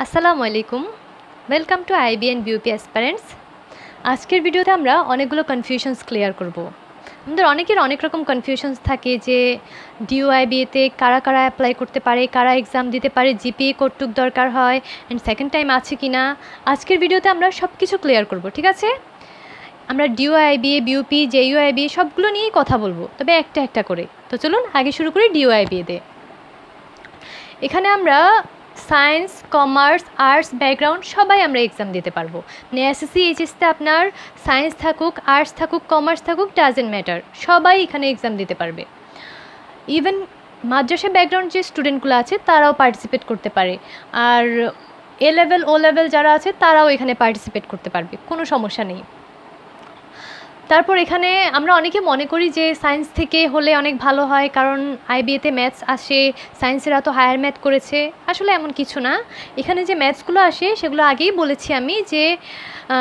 আসসালামু আলাইকুম। Welcome to IB and BUP aspirants. আজকের ভিডিওতে আমরা অনেকগুলো কনফিউশনস ক্লিয়ার করব। আমাদের অনেকের অনেক রকম কনফিউশনস থাকে যে ডিওআইবিতে কারা কারা অ্যাপ্লাই করতে পারে, কারা এক্সাম দিতে পারে, জিপিএ কতটুক দরকার হয়, অ্যান্ড সেকেন্ড টাইম আছে কি না। আজকের ভিডিওতে আমরা সব কিছু ক্লিয়ার করব, ঠিক আছে? আমরা ডিওআইবি, বিউপি, জেইউআইবি সবগুলো নিয়েই কথা বলবো, তবে একটা একটা করে। তো চলুন আগে শুরু করি ডিওআইবিতে। এখানে আমরা সায়েন্স, কমার্স, আর্টস ব্যাকগ্রাউন্ড সবাই আমরা এক্সাম দিতে পারবো। মানে এসএসসি এইচএসতে আপনার সায়েন্স থাকুক, আর্টস থাকুক, কমার্স থাকুক, ডাজেন্ট ম্যাটার, সবাই এখানে এক্সাম দিতে পারবে। ইভেন মাদ্রাসা ব্যাকগ্রাউন্ড যে স্টুডেন্টগুলো আছে তারাও পার্টিসিপেট করতে পারে, আর এ লেভেল ও লেভেল যারা আছে তারাও এখানে পার্টিসিপেট করতে পারবে, কোনো সমস্যা নেই। তারপর এখানে আমরা অনেকে মনে করি যে সায়েন্স থেকে হলে অনেক ভালো হয়, কারণ আইবিএতে ম্যাথস আসে, সায়েন্সেরা তো হায়ার ম্যাথ করেছে। আসলে এমন কিছু না। এখানে যে ম্যাথসগুলো আসে সেগুলো আগেই বলেছি আমি যে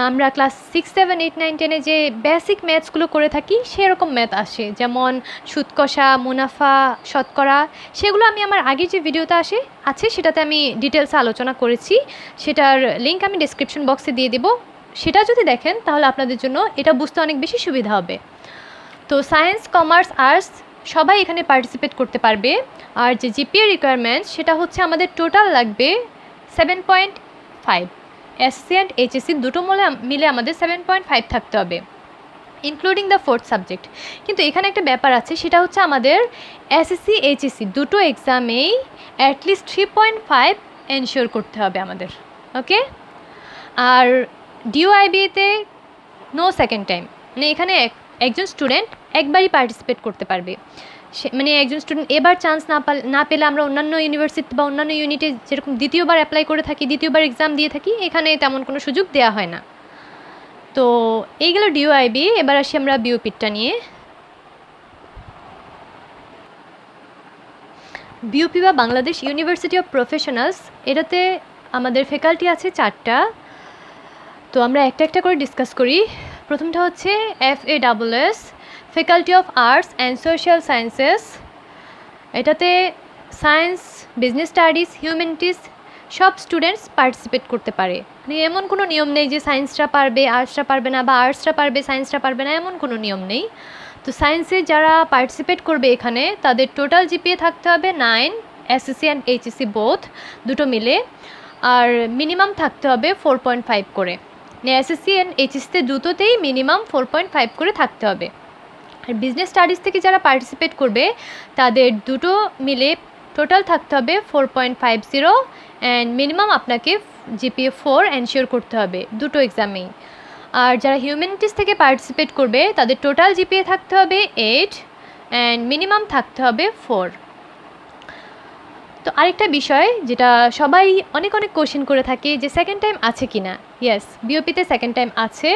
আমরা ক্লাস 6, 7, 8, 9, 10-এ যে বেসিক ম্যাথসগুলো করে থাকি সেরকম ম্যাথ আসে, যেমন সুদ কষা, মুনাফা, শতকরা। সেগুলো আমি আমার আগের যে ভিডিওতে আছে সেটাতে আমি ডিটেলসে আলোচনা করেছি, সেটার লিঙ্ক আমি ডেসক্রিপশন বক্সে দিয়ে দেবো। সেটা যদি দেখেন তাহলে আপনাদের জন্য এটা বুঝতে অনেক বেশি সুবিধা হবে। তো সায়েন্স, কমার্স, আর্টস সবাই এখানে পার্টিসিপেট করতে পারবে। আর যে জিপিএ রিকোয়ারমেন্টস সেটা হচ্ছে আমাদের টোটাল লাগবে 7.5। এসএসসি অ্যান্ড এইচএসসি দুটো মিলে আমাদের 7.5 থাকতে হবে, ইনক্লুডিং দ্য ফোর্থ সাবজেক্ট। কিন্তু এখানে একটা ব্যাপার আছে, সেটা হচ্ছে আমাদের এসএসসি এইচএসসি দুটো এক্সামেই অ্যাটলিস্ট 3.5 এনশিওর করতে হবে আমাদের। ওকে। আর ডিওআইবিতে নো সেকেন্ড টাইম, মানে এখানে একজন স্টুডেন্ট একবারই পার্টিসিপেট করতে পারবে। মানে একজন স্টুডেন্ট এবার চান্স না পেলে আমরা অন্যান্য ইউনিভার্সিটি বা অন্যান্য ইউনিটে যেরকম দ্বিতীয়বার অ্যাপ্লাই করে থাকি, দ্বিতীয়বার এক্সাম দিয়ে থাকি, এখানে তেমন কোনো সুযোগ দেওয়া হয় না। তো এই গেল ডিওআইবি। এবার আসি আমরা বিউপিটা নিয়ে। বিউপি বা বাংলাদেশ ইউনিভার্সিটি অফ প্রফেশনালস, এটাতে আমাদের ফ্যাকাল্টি আছে 4টা। তো আমরা একটা একটা করে ডিসকাস করি। প্রথমটা হচ্ছে FASS, faculty of arts and social sciences. এটাতে সায়েন্স, বিজনেস স্টাডিজ, হিউম্যানিটিস সব স্টুডেন্টস পার্টিসিপেট করতে পারে। মানে এমন কোনো নিয়ম নেই যে সায়েন্সটা পারবে আর্টসটা পারবে না, বা আর্টসটা পারবে সায়েন্সটা পারবে না, এমন কোনো নিয়ম নেই। তো সায়েন্সে যারা পার্টিসিপেট করবে এখানে তাদের টোটাল জিপিএ থাকতে হবে 9, এসএসসি অ্যান্ড এইচএসসি বোথ দুটো মিলে, আর মিনিমাম থাকতে হবে 4.5 করে। এসএসসি অ্যান্ড এইচএসসিতে দুটোতেই মিনিমাম 4.5 করে থাকতে হবে। আর বিজনেস স্টাডিজ থেকে যারা পার্টিসিপেট করবে তাদের দুটো মিলে টোটাল থাকতে হবে 4.50, অ্যান্ড মিনিমাম আপনাকে জিপিএ 4 এনশিওর করতে হবে দুটো এক্সামেই। আর যারা হিউম্যানিটিস থেকে পার্টিসিপেট করবে তাদের টোটাল জিপিএ থাকতে হবে 8, অ্যান্ড মিনিমাম থাকতে হবে 4। তো আরেকটা বিষয় যেটা সবাই অনেক কোশ্চেন করে থাকে যে সেকেন্ড টাইম আছে কি না। ইয়েস, বিওপিতে সেকেন্ড টাইম আছে।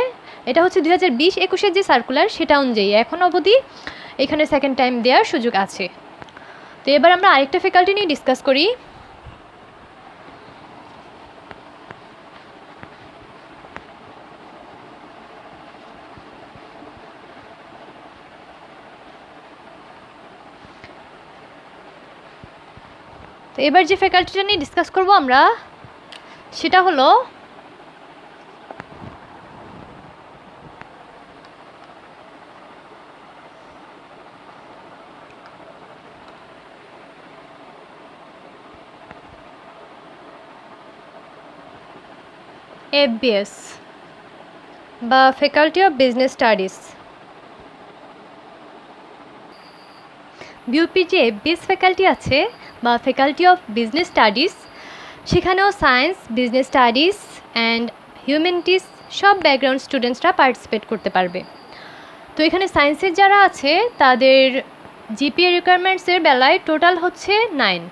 এটা হচ্ছে 2020-21-এর যে সার্কুলার সেটা অনুযায়ী এখন অবধি এখানে সেকেন্ড টাইম দেওয়ার সুযোগ আছে। তো এবার আমরা আরেকটা ফ্যাকাল্টি নিয়ে ডিসকাস করি। তো এবার যে ফ্যাকাল্টিটা নিয়ে ডিসকাস করব আমরা সেটা হলো FBS বা ফ্যাকাল্টি অফ বিজনেস স্টাডিজ। বিউপির যে FBS ফ্যাকাল্টি আছে বা ফ্যাকাল্টি অফ বিজনেস স্টাডিজ, সেখানেও science, business studies and humanities সব ব্যাকগ্রাউন্ড স্টুডেন্টসরা পার্টিসিপেট করতে পারবে। তো এখানে সায়েন্সের যারা আছে তাদের জিপিএ রিকোয়ারমেন্টসের বেলায় টোটাল হচ্ছে 9,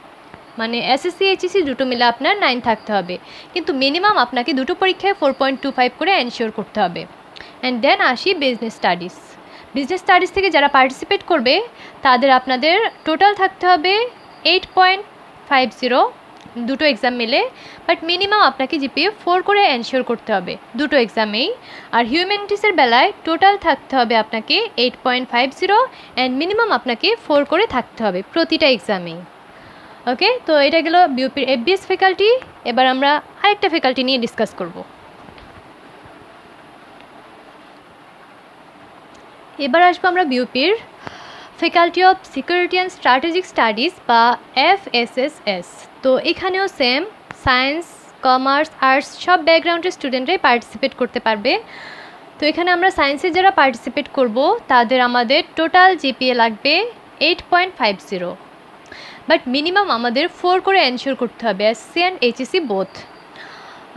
মানে এসএসসি এইচএসসি দুটো মিলে আপনার 9 থাকতে হবে, কিন্তু মিনিমাম আপনাকে দুটো পরীক্ষায় 4.25 করে এনশিওর করতে হবে। অ্যান্ড দেন আসি বিজনেস স্টাডিজ। বিজনেস স্টাডিজ থেকে যারা পার্টিসিপেট করবে তাদের আপনাদের টোটাল থাকতে হবে 8.50 দুটো এক্সাম মিলে, বাট মিনিমাম আপনাকে জিপিএ 4 করে এনশিওর করতে হবে দুটো এক্সামেই। আর হিউম্যানিটিসের বেলায় টোটাল থাকতে হবে আপনাকে 8.50, অ্যান্ড মিনিমাম আপনাকে 4 করে থাকতে হবে প্রতিটা এক্সামেই। ওকে, তো এটা গেল বিউপির এফবিএস ফ্যাকাল্টি। এবার আমরা আরেকটা ফ্যাকাল্টি নিয়ে ডিসকাস করব। এবার আসবো আমরা বিউপির faculty of security and strategic studies বা FSSS। তো এখানেও সেম, সায়েন্স, কমার্স, আর্টস সব ব্যাকগ্রাউন্ডের স্টুডেন্টরাই পার্টিসিপেট করতে পারবে। তো এখানে আমরা সায়েন্সে যারা পার্টিসিপেট করব তাদের আমাদের টোটাল জিপিএ লাগবে 8.50, বাট মিনিমাম আমাদের 4 করে এনশিওর করতে হবে, এসএসসি অ্যান্ড এইচএসসি বোথ।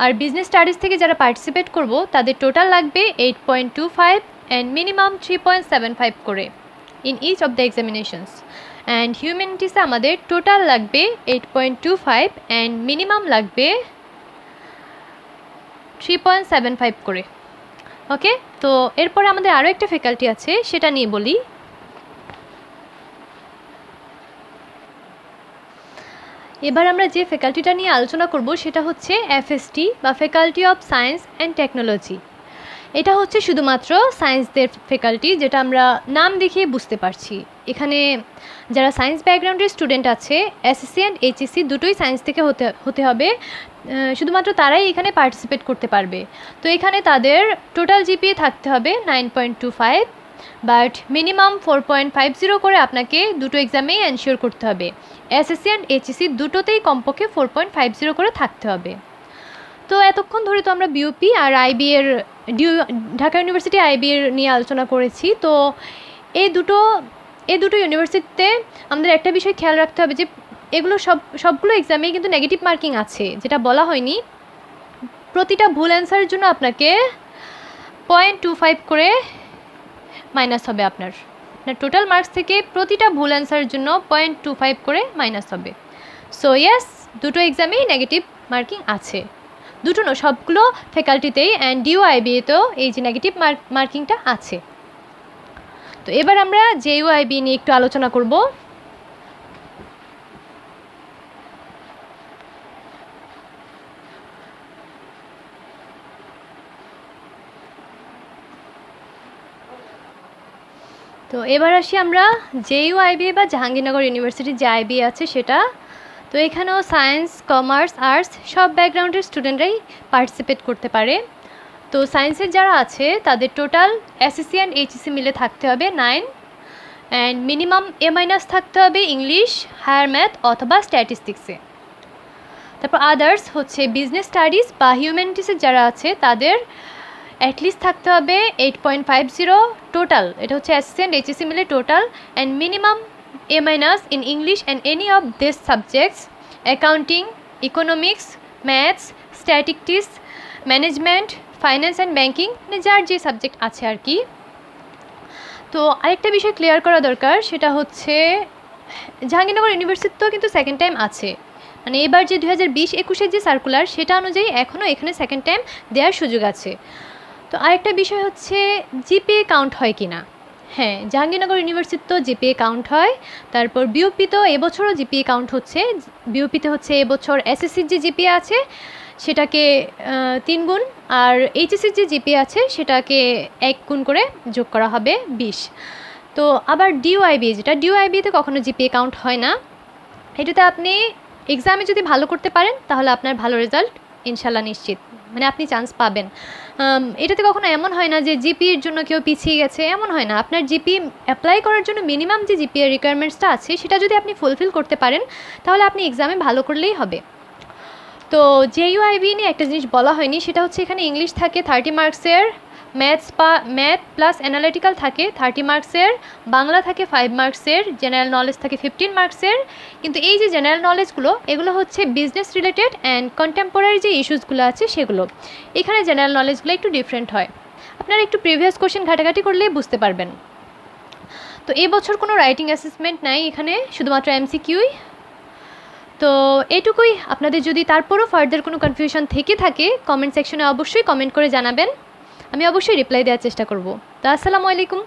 আর বিজনেস স্টাডিজ থেকে যারা পার্টিসিপেট করব তাদের টোটাল লাগবে 8.25 অ্যান্ড মিনিমাম 3.75 করে in each of the examinations. And হিউম্যানিটিসে আমাদের টোটাল লাগবে 8.25 অ্যান্ড মিনিমাম লাগবে 3.75 করে। ওকে, তো এরপরে আমাদের আরও একটা ফ্যাকাল্টি আছে, সেটা নিয়ে বলি। এবার আমরা যে ফ্যাকাল্টিটা নিয়ে আলোচনা করব সেটা হচ্ছে FST বা faculty of science and technology. এটা হচ্ছে শুধুমাত্র সায়েন্সদের ফ্যাকাল্টি, যেটা আমরা নাম দেখে বুঝতে পারছি। এখানে যারা সায়েন্স ব্যাকগ্রাউন্ডের স্টুডেন্ট আছে, এসএসসি অ্যান্ড এইচএসসি দুটোই সায়েন্স থেকে হতে হবে, শুধুমাত্র তারাই এখানে পার্টিসিপেট করতে পারবে। তো এখানে তাদের টোটাল জিপিএ থাকতে হবে 9.25, বাট মিনিমাম 4.50 করে আপনাকে দুটো এক্সামেই এনশিওর করতে হবে। এসএসসি অ্যান্ড এইচএসসি দুটোতেই কমপক্ষে 4.50 করে থাকতে হবে। তো এতক্ষণ ধরে তো আমরা বিউপি আর আইবি এর ঢাকা ইউনিভার্সিটি আইবি এর নিয়ে আলোচনা করেছি। তো এই দুটো ইউনিভার্সিটিতে আমাদের একটা বিষয় খেয়াল রাখতে হবে যে এগুলো সবগুলো এক্সামেই কিন্তু নেগেটিভ মার্কিং আছে, যেটা বলা হয়নি। প্রতিটা ভুল অ্যান্সারের জন্য আপনাকে 0.25 করে মাইনাস হবে। আপনার টোটাল মার্কস থেকে প্রতিটা ভুল অ্যান্সারের জন্য 0.25 করে মাইনাস হবে। সো ইয়েস, দুটো এক্সামেই নেগেটিভ মার্কিং আছে, দুটো না, সবগুলো ফ্যাকাল্টিতেই। অ্যান্ড ডিওআইবিএতেও এই যে নেগেটিভ মার্কিংটা আছে। তো এবার আমরা জেইউআইবি নিয়ে একটু আলোচনা করব। তো এবার আসি আমরা জেইউআইবি বা জাহাঙ্গীরনগর ইউনিভার্সিটির যে আইবি আছে সেটা। তো এখানেও সায়েন্স, কমার্স, আর্টস সব ব্যাকগ্রাউন্ডের স্টুডেন্টরাই পার্টিসিপেট করতে পারে। তো সায়েন্সের যারা আছে তাদের টোটাল এসএসসি অ্যান্ড এইচএসসি মিলে থাকতে হবে 9, অ্যান্ড মিনিমাম A- থাকতে হবে ইংলিশ, হায়ার ম্যাথ অথবা স্ট্যাটিস্টিক্সে। তারপর আদার্স হচ্ছে বিজনেস স্টাডিজ বা হিউম্যানিটিসের যারা আছে তাদের অ্যাটলিস্ট থাকতে হবে 8.50 টোটাল, এটা হচ্ছে এসএসসি অ্যান্ড এইচএসসি মিলে total, and minimum A- in English and any of these subjects: accounting, economics, maths, statistics, management, finance and banking, মানে যার যে সাবজেক্ট আছে আর কি। তো আরেকটা বিষয় ক্লিয়ার করা দরকার, সেটা হচ্ছে জাহাঙ্গীরনগর ইউনিভার্সিটিতেও কিন্তু সেকেন্ড টাইম আছে, মানে এবার যে 2020-21-এর যে সার্কুলার সেটা অনুযায়ী এখনও এখানে সেকেন্ড টাইম দেওয়ার সুযোগ আছে। তো আরেকটা বিষয় হচ্ছে জিপিএ কাউন্ট হয় কি না। হ্যাঁ, জাহাঙ্গীরনগর ইউনিভার্সিটিতেও জিপিএ কাউন্ট হয়। তারপর বিউপিতেও এবছরও জিপিএ কাউন্ট হচ্ছে। বিউপিতে হচ্ছে এবছর এসএসসির যে জিপিএ আছে সেটাকে 3 গুণ, আর এইচএসসির যে জিপিএ আছে সেটাকে 1 গুণ করে যোগ করা হবে 20। তো আবার ডিওআইবি, যেটা ডিওআইবিতে কখনো জিপিএ কাউন্ট হয় না। এটাতে আপনি এক্সামে যদি ভালো করতে পারেন তাহলে আপনার ভালো রেজাল্ট ইনশাল্লাহ নিশ্চিত, মানে আপনি চান্স পাবেন। এটাতে কখনো এমন হয় না যে জিপিএর জন্য কেউ পিছিয়ে গেছে, এমন হয় না। আপনার জিপি অ্যাপ্লাই করার জন্য মিনিমাম যে জিপিএ রিকোয়ারমেন্টসটা আছে সেটা যদি আপনি ফুলফিল করতে পারেন তাহলে আপনি এক্সামে ভালো করলেই হবে। তো জেইউআইবি নিয়ে একটা জিনিস বলা হয়নি, সেটা হচ্ছে এখানে ইংলিশ থাকে 30 মার্কসের, ম্যাথ প্লাস অ্যানালিটিক্যাল থাকে 30 মার্কসের, বাংলা থাকে 5 মার্কসের, জেনারেল নলেজ থাকে 15 মার্কসের। কিন্তু এই যে জেনারেল নলেজগুলো এগুলো হচ্ছে বিজনেস রিলেটেড অ্যান্ড কন্টেম্পোরারি যে ইস্যুসগুলো আছে সেগুলো। এখানে জেনারেল নলেজগুলো একটু ডিফারেন্ট হয়, আপনারা একটু প্রিভিয়াস কোশ্চেন ঘাটাঘাটি করলেই বুঝতে পারবেন। তো এবছর কোনো রাইটিং অ্যাসেসমেন্ট নাই এখানে, শুধুমাত্র এমসিকিউই। তো এটুকুই। আপনাদের যদি তারপরও ফার্দার কোনো কনফিউশন থেকে থাকে কমেন্ট সেকশনে অবশ্যই কমেন্ট করে জানাবেন, আমি অবশ্যই রিপ্লাই দেওয়ার চেষ্টা করব। তো আসসালামু আলাইকুম।